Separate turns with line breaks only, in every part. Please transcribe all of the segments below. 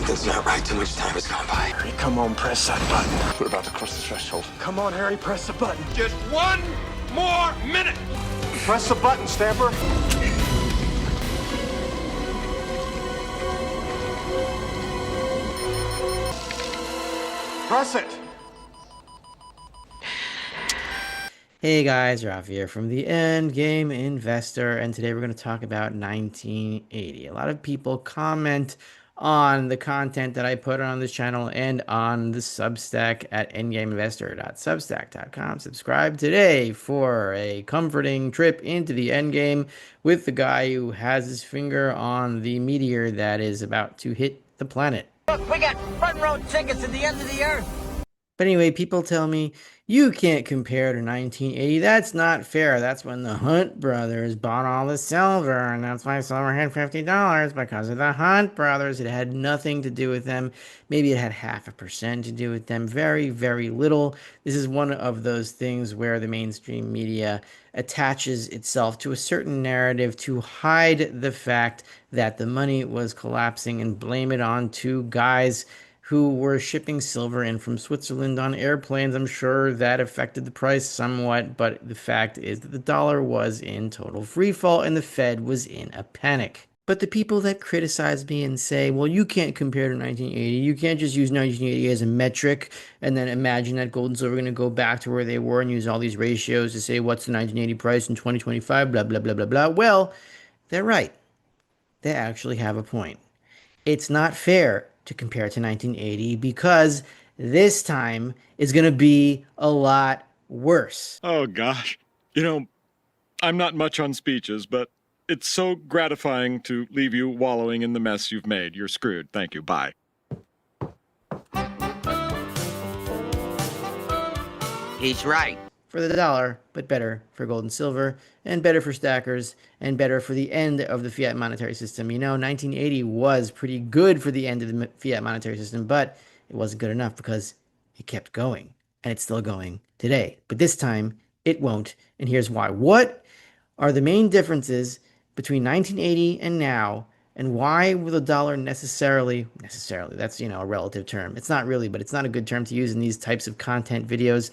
Something's not right. Too much time has gone by.
Harry, come on, press that button. We're about to cross the threshold. Come on, Harry, press the button.
Just one more minute.
Press the button, Stamper. Press it.
Hey guys, Ralph here from the Endgame Investor, and today we're going to talk about 1980. A lot of people comment on the content that I put on this channel and on the Substack at endgameinvestor.substack.com. Subscribe today for a comforting trip into the endgame with the guy who has his finger on the meteor that is about to hit the planet.
Look, we got front row tickets to the end of the earth.
But anyway, people tell me, you can't compare to 1980. That's not fair. That's when the Hunt brothers bought all the silver, and that's why silver had $50 because of the Hunt brothers. It had nothing to do with them. Maybe it had 0.5% to do with them. Very, very little. This is one of those things where the mainstream media attaches itself to a certain narrative to hide the fact that the money was collapsing and blame it on two guys who were shipping silver in from Switzerland on airplanes. I'm sure that affected the price somewhat, but the fact is that the dollar was in total freefall and the Fed was in a panic. But the people that criticize me and say, well, you can't compare to 1980, you can't just use 1980 as a metric and then imagine that gold and silver are going to go back to where they were and use all these ratios to say what's the 1980 price in 2025, blah, blah, blah, blah, blah. Well, they're right. They actually have a point. It's not fair to compare to 1980 because this time is going to be a lot worse.
Oh gosh. I'm not much on speeches, but it's so gratifying to leave you wallowing in the mess you've made. You're screwed. Thank you. Bye.
He's right.
For the dollar, but better for gold and silver, and better for stackers, and better for the end of the fiat monetary system. 1980 was pretty good for the end of the fiat monetary system, but it wasn't good enough because it kept going, and it's still going today. But this time, it won't, and here's why. What are the main differences between 1980 and now, and why will the dollar necessarily, that's, a relative term. It's not really, but it's not a good term to use in these types of content videos.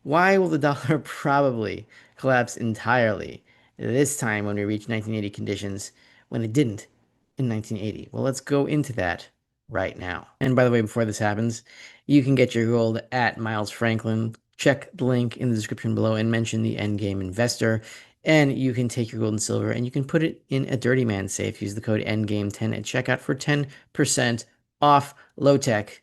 Why will the dollar probably collapse entirely this time when we reach 1980 conditions when it didn't in 1980? Well, let's go into that right now. And by the way, before this happens, you can get your gold at Miles Franklin. Check the link in the description below and mention the Endgame Investor. And you can take your gold and silver and you can put it in a Dirty Man safe. Use the code ENDGAME10 at checkout for 10% off. Low tech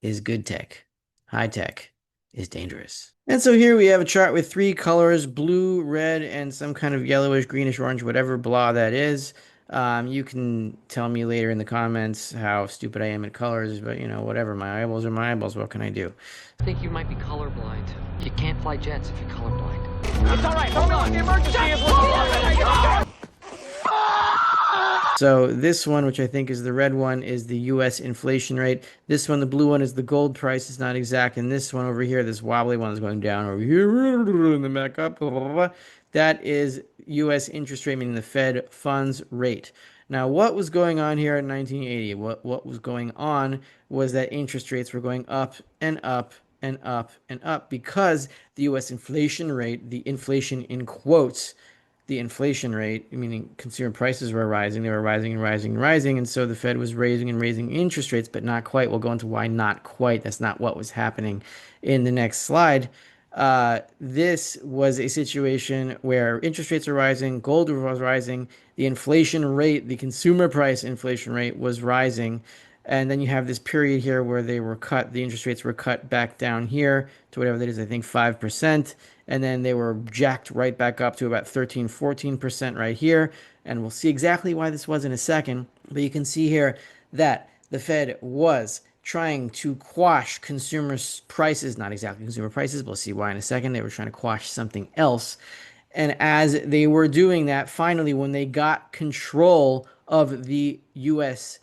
is good tech. High tech is dangerous. And so here we have a chart with three colors, blue, red, and some kind of yellowish, greenish, orange, whatever blah that is. You can tell me later in the comments how stupid I am at colors, but whatever. My eyeballs are my eyeballs. What can I do?
I think you might be colorblind. You can't fly jets if you're colorblind.
It's all right. Hold on. The emergency is working.
So this one, which I think is the red one, is the U.S. inflation rate. This one, the blue one, is the gold price. It's not exact. And this one over here, this wobbly one is going down over here and then back up. Blah, blah, blah. That is U.S. interest rate, meaning the Fed funds rate. Now, what was going on here in 1980? What was going on was that interest rates were going up and up and up and up because the U.S. inflation rate, the inflation in quotes, the inflation rate, meaning consumer prices were rising. They were rising and rising and rising. And so the Fed was raising and raising interest rates, but not quite. We'll go into why not quite. That's not what was happening in the next slide. This was a situation where interest rates are rising, gold was rising, the inflation rate, the consumer price inflation rate was rising. And then you have this period here where they were cut, the interest rates were cut back down here to whatever that is, I think 5%. And then they were jacked right back up to about 13, 14% right here. And we'll see exactly why this was in a second. But you can see here that the Fed was trying to quash consumer prices, not exactly consumer prices, but we'll see why in a second. They were trying to quash something else. And as they were doing that, finally, when they got control of the U.S.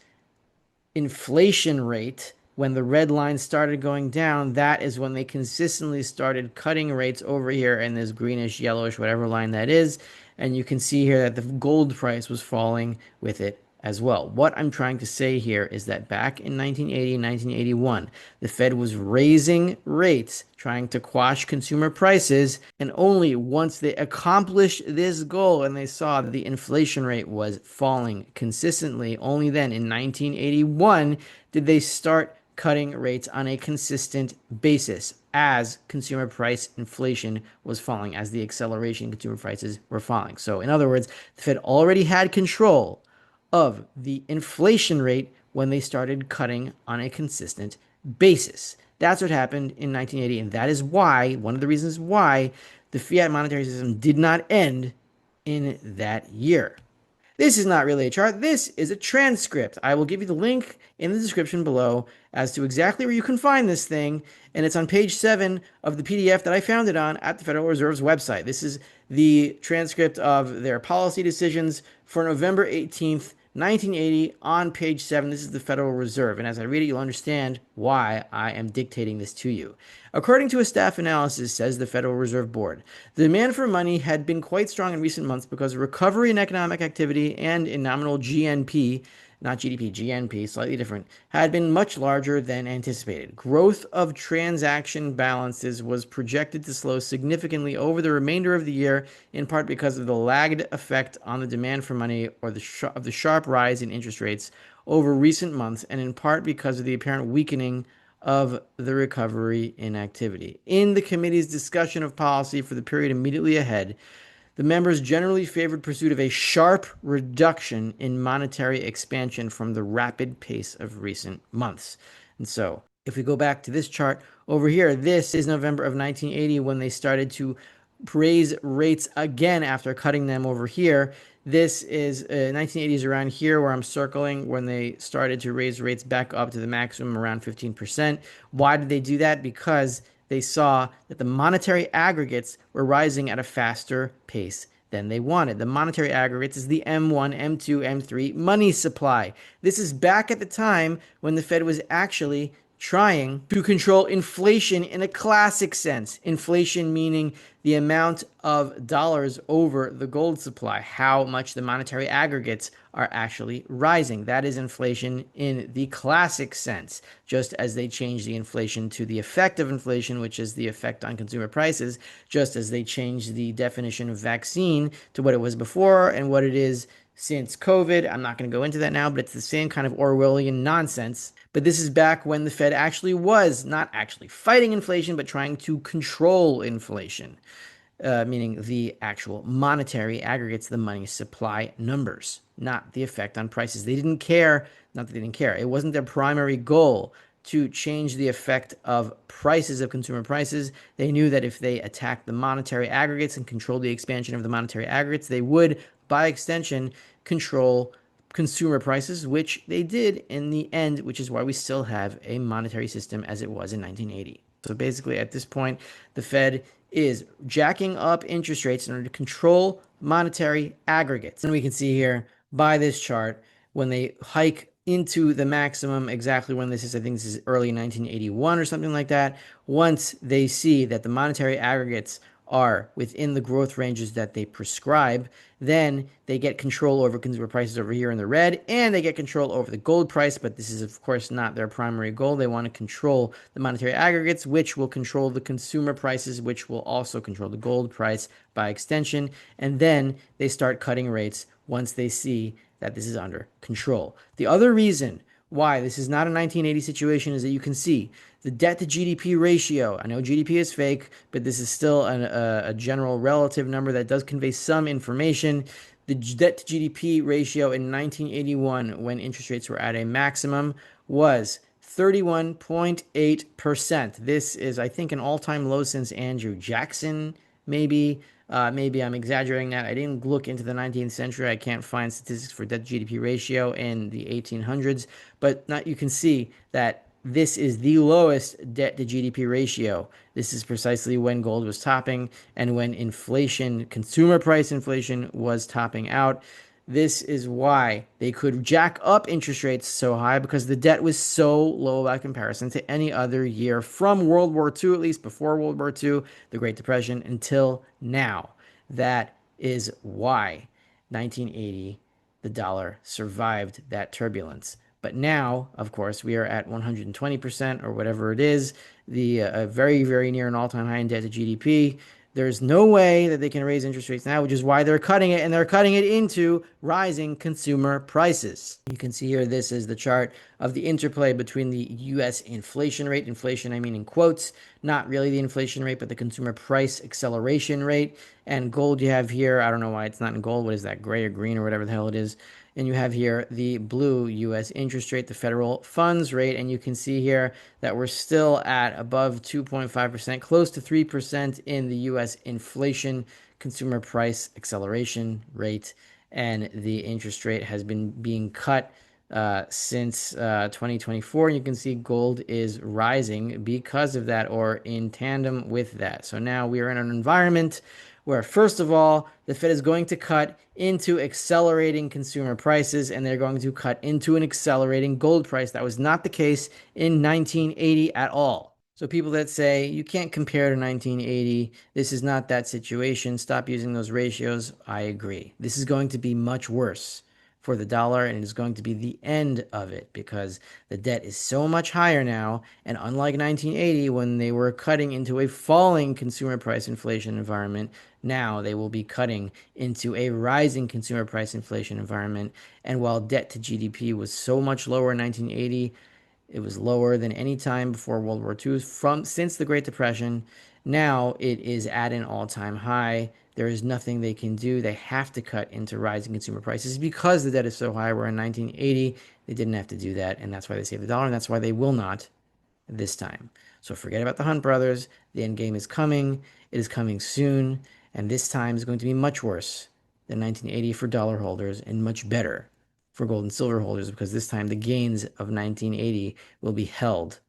inflation rate, when the red line started going down, that is when they consistently started cutting rates over here in this greenish, yellowish, whatever line that is. And you can see here that the gold price was falling with it as well. What I'm trying to say here is that back in 1980 and 1981, the Fed was raising rates, trying to quash consumer prices, and only once they accomplished this goal and they saw that the inflation rate was falling consistently, only then in 1981 did they start cutting rates on a consistent basis as consumer price inflation was falling, as the acceleration in consumer prices were falling. So, in other words, the Fed already had control of the inflation rate when they started cutting on a consistent basis. That's what happened in 1980, and that is why, one of the reasons why, the fiat monetary system did not end in that year. This is not really a chart. This is a transcript. I will give you the link in the description below as to exactly where you can find this thing. And it's on page 7 of the PDF that I found it on at the Federal Reserve's website. This is the transcript of their policy decisions for November 18th, 1980 on page 7. This is the Federal Reserve. And as I read it, you'll understand why I am dictating this to you. According to a staff analysis, says the Federal Reserve Board, the demand for money had been quite strong in recent months because of recovery in economic activity and in nominal GNP, not GDP, GNP, slightly different, had been much larger than anticipated. Growth of transaction balances was projected to slow significantly over the remainder of the year, in part because of the lagged effect on the demand for money or of the sharp rise in interest rates over recent months, and in part because of the apparent weakening of the recovery in activity. In the committee's discussion of policy for the period immediately ahead, the members generally favored pursuit of a sharp reduction in monetary expansion from the rapid pace of recent months. And so, if we go back to this chart over here, this is November of 1980 when they started to raise rates again after cutting them over here. This is 1980 is around here where I'm circling when they started to raise rates back up to the maximum around 15%. Why did they do that? Because they saw that the monetary aggregates were rising at a faster pace than they wanted. The monetary aggregates is the M1, M2, M3 money supply. This is back at the time when the Fed was actually trying to control inflation in a classic sense. Inflation meaning the amount of dollars over the gold supply, how much the monetary aggregates are actually rising. That is inflation in the classic sense, just as they changed the inflation to the effect of inflation, which is the effect on consumer prices, just as they changed the definition of vaccine to what it was before and what it is since COVID. I'm not going to go into that now, but it's the same kind of Orwellian nonsense. But this is back when the Fed actually was not actually fighting inflation, but trying to control inflation, meaning the actual monetary aggregates, the money supply numbers, not the effect on prices. They didn't care, not that they didn't care, it wasn't their primary goal to change the effect of prices, of consumer prices. They knew that if they attacked the monetary aggregates and controlled the expansion of the monetary aggregates, they would, by extension, control consumer prices, which they did in the end, which is why we still have a monetary system as it was in 1980. So basically, at this point, the Fed is jacking up interest rates in order to control monetary aggregates. And we can see here by this chart, when they hike into the maximum, exactly when this is, I think this is early 1981 or something like that, once they see that the monetary aggregates are within the growth ranges that they prescribe, then they get control over consumer prices over here in the red, and they get control over the gold price, but this is of course not their primary goal. They want to control the monetary aggregates, which will control the consumer prices, which will also control the gold price by extension, and then they start cutting rates once they see that this is under control. The other reason why this is not a 1980 situation is that you can see the debt to GDP ratio. I know GDP is fake, but this is still a general relative number that does convey some information. The debt to GDP ratio in 1981, when interest rates were at a maximum, was 31.8%. This is, I think, an all-time low since Andrew Jackson, maybe. Maybe I'm exaggerating that. I didn't look into the 19th century. I can't find statistics for debt to GDP ratio in the 1800s, but you can see that this is the lowest debt to GDP ratio. This is precisely when gold was topping and when inflation, consumer price inflation, was topping out. This is why they could jack up interest rates so high, because the debt was so low by comparison to any other year from World War II, at least before World War II, the Great Depression, until now. That is why 1980 the dollar survived that turbulence. But now, of course, we are at 120% or whatever it is, the very, very near an all-time high in debt to GDP. There's no way that they can raise interest rates now, which is why they're cutting it, and they're cutting it into rising consumer prices. You can see here, this is the chart of the interplay between the U.S. inflation rate. Inflation, I mean in quotes, not really the inflation rate, but the consumer price acceleration rate. And gold you have here, I don't know why it's not in gold. What is that, gray or green or whatever the hell it is? And you have here the blue U.S. interest rate, the federal funds rate. And you can see here that we're still at above 2.5%, close to 3% in the U.S. inflation consumer price acceleration rate. And the interest rate has been being cut since 2024. You can see gold is rising because of that, or in tandem with that. So now we are in an environment where, first of all, the Fed is going to cut into accelerating consumer prices, and they're going to cut into an accelerating gold price. That was not the case in 1980 at all. So people that say you can't compare to 1980, this is not that situation, stop using those ratios, I agree. This is going to be much worse for the dollar, and it is going to be the end of it because the debt is so much higher now. And unlike 1980, when they were cutting into a falling consumer price inflation environment, now they will be cutting into a rising consumer price inflation environment. And while debt to GDP was so much lower in 1980, it was lower than any time before World War II since the Great Depression. Now it is at an all-time high. There is nothing they can do. They have to cut into rising consumer prices because the debt is so high. Where in 1980, they didn't have to do that, and that's why they saved the dollar, and that's why they will not this time. So forget about the Hunt brothers. The end game is coming. It is coming soon, and this time is going to be much worse than 1980 for dollar holders and much better for gold and silver holders, because this time the gains of 1980 will be held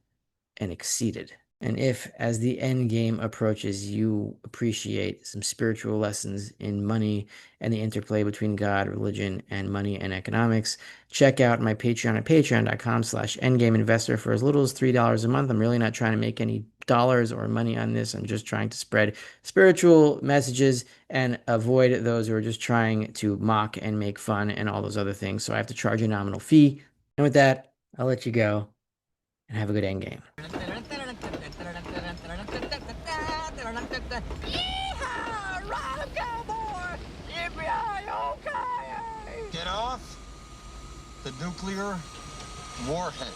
and exceeded. And if, as the end game approaches, you appreciate some spiritual lessons in money and the interplay between God, religion, and money and economics, check out my Patreon at patreon.com/endgameinvestor for as little as $3 a month. I'm really not trying to make any dollars or money on this. I'm just trying to spread spiritual messages and avoid those who are just trying to mock and make fun and all those other things. So I have to charge a nominal fee. And with that, I'll let you go and have a good end game.
Yeehaw! Ride 'em, cowboy! Yippee-yi-yo-ki-yay!
Get off the nuclear warhead.